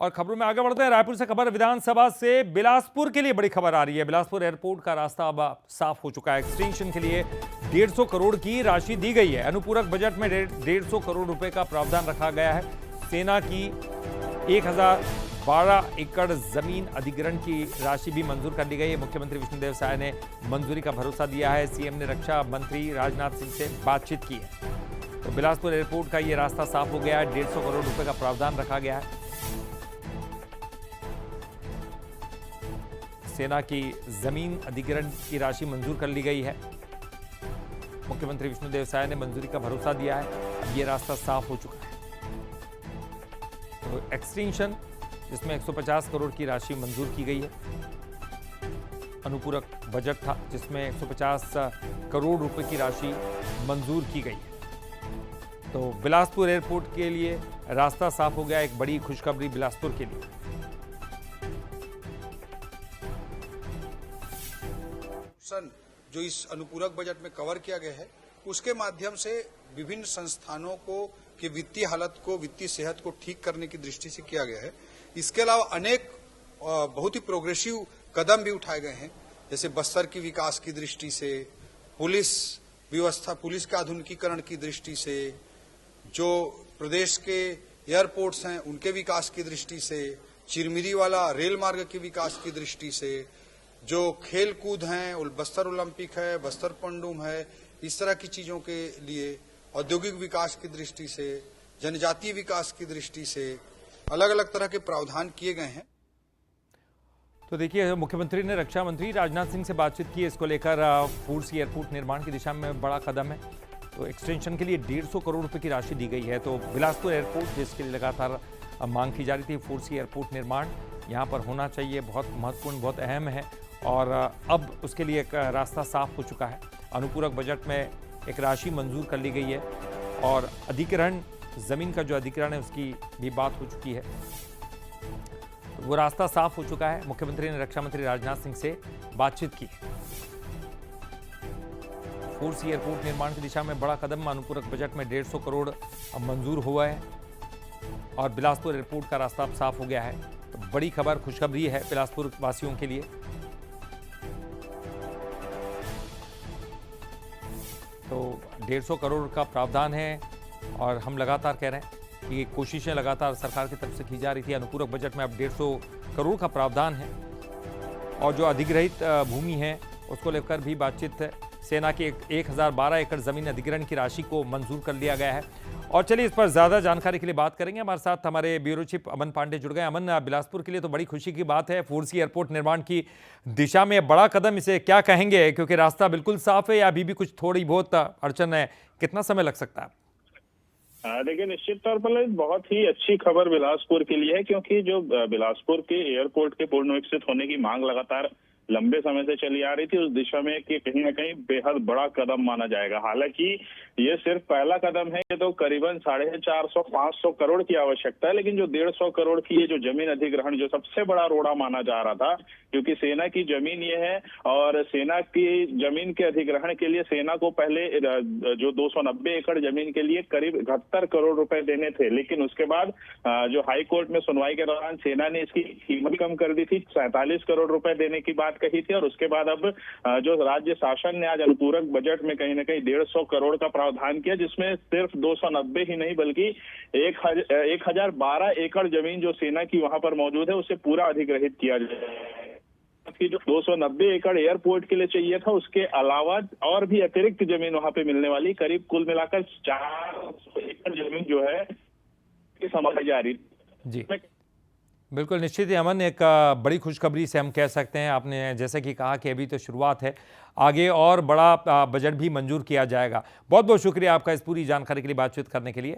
और खबरों में आगे बढ़ते हैं। रायपुर से खबर विधानसभा से बिलासपुर के लिए बड़ी खबर आ रही है। बिलासपुर एयरपोर्ट का रास्ता अब साफ हो चुका है। एक्सटेंशन के लिए 150 करोड़ की राशि दी गई है। अनुपूरक बजट में 150 करोड़ रुपए का प्रावधान रखा गया है। सेना की 1012 एकड़ जमीन अधिग्रहण की राशि भी मंजूर कर ली गई है। मुख्यमंत्री विष्णुदेव साय ने मंजूरी का भरोसा दिया है। सीएम ने रक्षा मंत्री राजनाथ सिंह से बातचीत की है। तो बिलासपुर एयरपोर्ट का ये रास्ता साफ हो गया है। 150 करोड़ रुपए का प्रावधान रखा गया है। सेना की जमीन अधिग्रहण की राशि मंजूर कर ली गई है। मुख्यमंत्री विष्णुदेव साय ने मंजूरी का भरोसा दिया है। अब ये रास्ता साफ हो चुका है। तो एक्सटेंशन जिसमें 150 करोड़ की राशि मंजूर की गई है। अनुपूरक बजट था जिसमें 150 करोड़ रुपए की राशि मंजूर की गई है। तो बिलासपुर एयरपोर्ट के लिए रास्ता साफ हो गया। एक बड़ी खुशखबरी बिलासपुर के लिए। जो इस अनुपूरक बजट में कवर किया गया है उसके माध्यम से विभिन्न संस्थानों को की वित्तीय हालत को, वित्तीय सेहत को ठीक करने की दृष्टि से किया गया है। इसके अलावा अनेक बहुत ही प्रोग्रेसिव कदम भी उठाए गए हैं, जैसे बस्तर की विकास की दृष्टि से, पुलिस व्यवस्था, पुलिस के आधुनिकीकरण की दृष्टि से, जो प्रदेश के एयरपोर्ट्स हैं उनके विकास की दृष्टि से, चिरमिरी वाला रेल मार्ग के विकास की दृष्टि से, जो खेल कूद हैं, बस्तर ओलंपिक है, बस्तर पंडुम है, इस तरह की चीजों के लिए, औद्योगिक विकास की दृष्टि से, जनजातीय विकास की दृष्टि से अलग अलग तरह के प्रावधान किए गए हैं। तो देखिए, मुख्यमंत्री ने रक्षा मंत्री राजनाथ सिंह से बातचीत की। इसको लेकर फूड एयरपोर्ट निर्माण की दिशा में बड़ा कदम है। तो एक्सटेंशन के लिए 150 करोड़ रुपए की राशि दी गई है। तो बिलासपुर एयरपोर्ट जिसके लिए लगातार मांग की जा रही थी, फूड एयरपोर्ट निर्माण यहाँ पर होना चाहिए, बहुत महत्वपूर्ण, बहुत अहम है। और अब उसके लिए एक रास्ता साफ हो चुका है। अनुपूरक बजट में एक राशि मंजूर कर ली गई है और अधिग्रहण, जमीन का जो अधिग्रहण है उसकी भी बात हो चुकी है। वो रास्ता साफ हो चुका है। मुख्यमंत्री ने रक्षा मंत्री राजनाथ सिंह से बातचीत की। फोर्स एयरपोर्ट निर्माण की दिशा में बड़ा कदम। अनुपूरक बजट में 150 करोड़ अब मंजूर हुआ है और बिलासपुर एयरपोर्ट का रास्ता अब साफ हो गया है। तो बड़ी खबर, खुशखबरी है बिलासपुर वासियों के लिए। तो 150 करोड़ का प्रावधान है और हम लगातार कह रहे हैं कि कोशिशें लगातार सरकार की तरफ से की जा रही थी। अनुपूरक बजट में अब 150 करोड़ का प्रावधान है और जो अधिग्रहित भूमि है उसको लेकर भी बातचीत है। सेना की 1012 एकड़ जमीन अधिग्रहण की राशि को मंजूर कर लिया गया है। और चलिए, इस पर ज्यादा जानकारी के लिए बात करेंगे। हमारे साथ हमारे ब्यूरो चीफ अमन पांडे जुड़ गए। अमन, बिलासपुर के लिए तो बड़ी खुशी की बात है। फूड एयरपोर्ट निर्माण की दिशा में बड़ा कदम, इसे क्या कहेंगे? क्योंकि रास्ता बिल्कुल साफ है या अभी भी कुछ थोड़ी बहुत अड़चन है? कितना समय लग सकता है? देखिए, निश्चित तौर पर बहुत ही अच्छी खबर बिलासपुर के लिए है, क्योंकि जो बिलासपुर के एयरपोर्ट के पूर्ण विकसित होने की मांग लगातार लंबे समय से चली आ रही थी, उस दिशा में कि कहीं ना कहीं बेहद बड़ा कदम माना जाएगा। हालांकि ये सिर्फ पहला कदम है। ये तो करीबन 450-500 करोड़ की आवश्यकता है, लेकिन जो 150 करोड़ की ये जो जमीन अधिग्रहण, जो सबसे बड़ा रोड़ा माना जा रहा था, क्योंकि सेना की जमीन ये है और सेना की जमीन के अधिग्रहण के लिए सेना को पहले जो 290 एकड़ जमीन के लिए करीब 71 करोड़ रुपए देने थे। लेकिन उसके बाद जो हाई कोर्ट में सुनवाई के दौरान सेना ने इसकी कीमत कम कर दी थी, 47 करोड़ रुपए देने की बात कही थी। और उसके बाद अब जो राज्य शासन ने आज अनुपूरक बजट में कहीं ना कहीं 150 करोड़ का प्रावधान किया, जिसमें सिर्फ 290 ही नहीं बल्कि 1012 एकड़ जमीन जो सेना की वहां पर मौजूद है उसे पूरा अधिग्रहित किया जाए। कि जो 290 एकड़ एयरपोर्ट के लिए चाहिए था, उसके अलावा और भी अतिरिक्त जमीन वहां पे मिलने वाली, करीब कुल मिलाकर 400 एकड़ जमीन जो है संभाली जा रही जी। बिल्कुल निश्चित ही अमन, एक बड़ी खुशखबरी से हम कह सकते हैं। आपने जैसे कि कहा कि अभी तो शुरुआत है, आगे और बड़ा बजट भी मंजूर किया जाएगा। बहुत बहुत शुक्रिया आपका इस पूरी जानकारी के लिए, बातचीत करने के लिए।